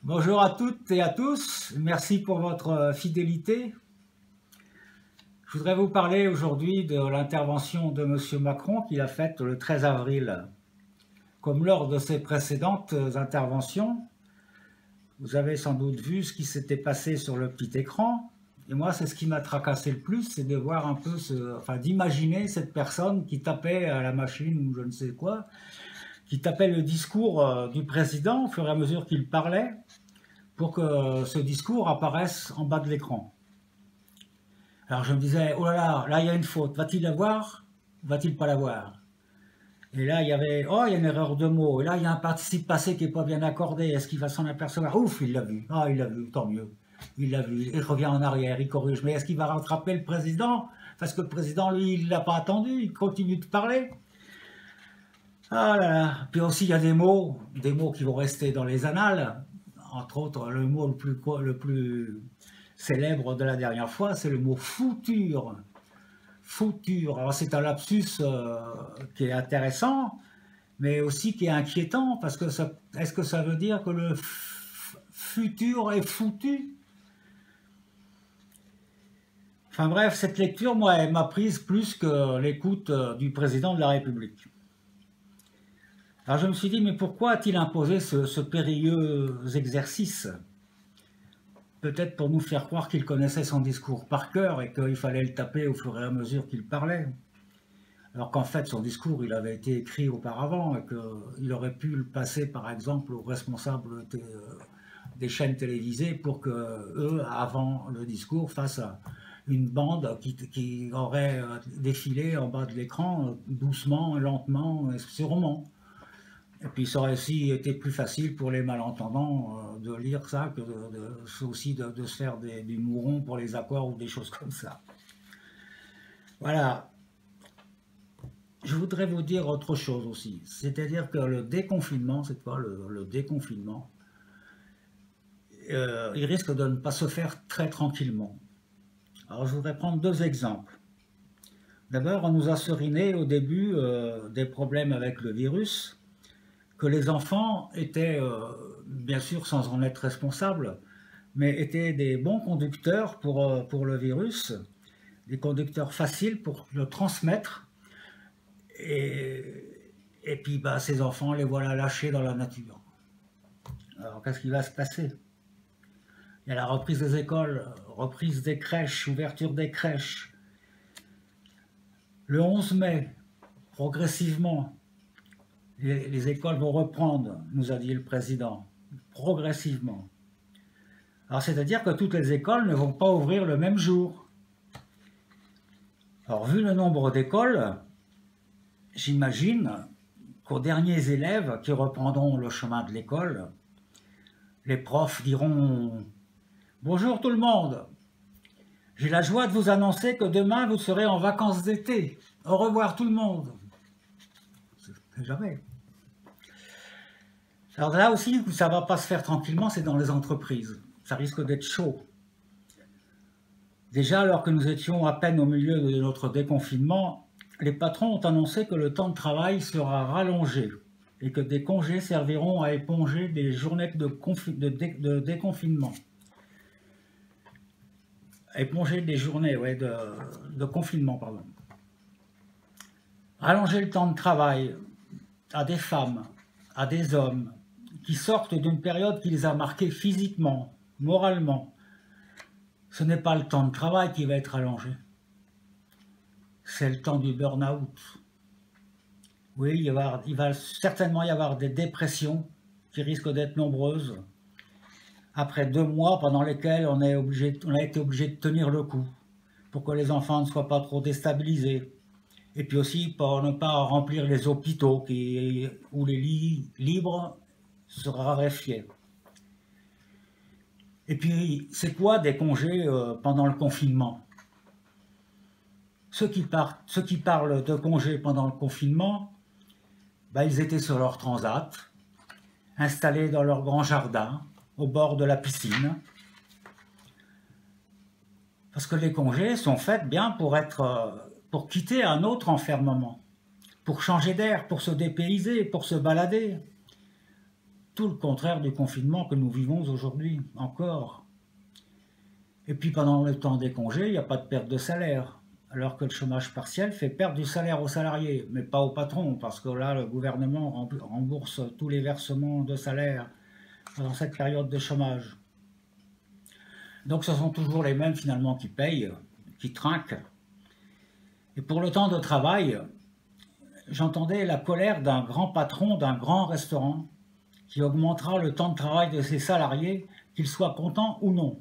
Bonjour à toutes et à tous, merci pour votre fidélité. Je voudrais vous parler aujourd'hui de l'intervention de M. Macron qu'il a faite le 13 avril. Comme lors de ses précédentes interventions, vous avez sans doute vu ce qui s'était passé sur le petit écran. Et moi, c'est ce qui m'a tracassé le plus, c'est de voir un peu, d'imaginer cette personne qui tapait à la machine ou je ne sais quoi, qui tapait le discours du président au fur et à mesure qu'il parlait, pour que ce discours apparaisse en bas de l'écran. Alors je me disais, oh là il y a une faute, va-t-il la voir ou va-t-il pas la voir? Et là il y avait, oh il y a une erreur de mot, et là il y a un participe passé qui n'est pas bien accordé, est-ce qu'il va s'en apercevoir? Ouf, il l'a vu, ah il l'a vu, tant mieux, il l'a vu, il revient en arrière, il corrige, mais est-ce qu'il va rattraper le président? Parce que le président lui il l'a pas attendu, il continue de parler. Ah là là, puis aussi il y a des mots qui vont rester dans les annales. Entre autres, le mot le plus célèbre de la dernière fois, c'est le mot fouture. Fouture. Alors c'est un lapsus qui est intéressant, mais aussi qui est inquiétant, parce que est-ce que ça veut dire que le futur est foutu? Enfin bref, cette lecture, moi, elle m'a prise plus que l'écoute du président de la République. Alors je me suis dit, mais pourquoi a-t-il imposé ce périlleux exercice? Peut-être pour nous faire croire qu'il connaissait son discours par cœur et qu'il fallait le taper au fur et à mesure qu'il parlait. Alors qu'en fait, son discours, il avait été écrit auparavant et qu'il aurait pu le passer, par exemple, aux responsables des chaînes télévisées pour qu'eux, avant le discours, fassent une bande qui aurait défilé en bas de l'écran, doucement, lentement et sûrement. Et puis ça aurait aussi été plus facile pour les malentendants de lire ça que aussi de se faire du mouron pour les accords ou des choses comme ça. Voilà. Je voudrais vous dire autre chose aussi. C'est-à-dire que le déconfinement, cette fois, le déconfinement, il risque de ne pas se faire très tranquillement. Alors je voudrais prendre deux exemples. D'abord, on nous a seriné au début des problèmes avec le virus, que les enfants étaient, bien sûr sans en être responsables, mais étaient des bons conducteurs pour le virus, des conducteurs faciles pour le transmettre, et puis ces enfants, les voilà lâchés dans la nature. Alors qu'est-ce qui va se passer? Il y a la reprise des écoles, reprise des crèches, ouverture des crèches. Le 11 mai, progressivement, les écoles vont reprendre, nous a dit le président, progressivement. Alors c'est-à-dire que toutes les écoles ne vont pas ouvrir le même jour. Alors vu le nombre d'écoles, j'imagine qu'aux derniers élèves qui reprendront le chemin de l'école, les profs diront « Bonjour tout le monde, j'ai la joie de vous annoncer que demain vous serez en vacances d'été. Au revoir tout le monde. » Jamais. Alors là aussi, où ça ne va pas se faire tranquillement, c'est dans les entreprises. Ça risque d'être chaud. Déjà, alors que nous étions à peine au milieu de notre déconfinement, les patrons ont annoncé que le temps de travail sera rallongé et que des congés serviront à éponger des journées de déconfinement. Éponger des journées de confinement, pardon. Rallonger le temps de travail à des femmes, à des hommes, qui sortent d'une période qui les a marqués physiquement, moralement. Ce n'est pas le temps de travail qui va être allongé, c'est le temps du burn-out. Oui, il va certainement y avoir des dépressions qui risquent d'être nombreuses, après 2 mois pendant lesquels on a été obligé de tenir le coup, pour que les enfants ne soient pas trop déstabilisés, et puis aussi pour ne pas remplir les hôpitaux où les lits libres se raréfiaient. Et puis, c'est quoi des congés pendant le confinement? Ceux qui parlent de congés pendant le confinement, ils étaient sur leur transat, installés dans leur grand jardin, au bord de la piscine. Parce que les congés sont faits bien pour quitter un autre enfermement, pour changer d'air, pour se dépayser, pour se balader. tout le contraire du confinement que nous vivons aujourd'hui, encore. Et puis pendant le temps des congés, il n'y a pas de perte de salaire, alors que le chômage partiel fait perdre du salaire aux salariés, mais pas aux patrons, parce que là, le gouvernement rembourse tous les versements de salaire pendant cette période de chômage. Donc ce sont toujours les mêmes finalement qui payent, qui trinquent. Et pour le temps de travail, j'entendais la colère d'un grand patron d'un grand restaurant qui augmentera le temps de travail de ses salariés, qu'ils soient contents ou non.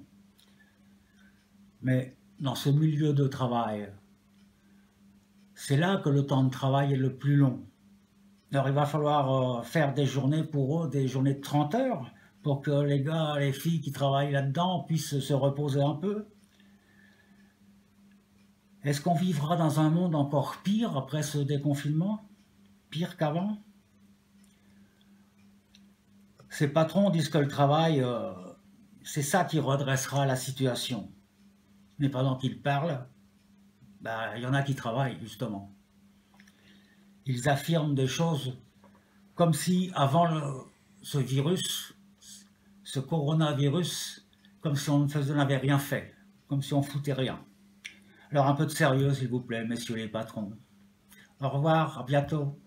Mais dans ce milieu de travail, c'est là que le temps de travail est le plus long. Alors il va falloir faire des journées pour eux, des journées de 30 heures, pour que les gars, les filles qui travaillent là-dedans puissent se reposer un peu. Est-ce qu'on vivra dans un monde encore pire après ce déconfinement? Pire qu'avant? Ces patrons disent que le travail, c'est ça qui redressera la situation. Mais pendant qu'ils parlent, il y en a qui travaillent justement. Ils affirment des choses comme si avant ce virus, ce coronavirus, comme si on n'avait rien fait, comme si on foutait rien. Alors un peu de sérieux s'il vous plaît, messieurs les patrons. Au revoir, à bientôt.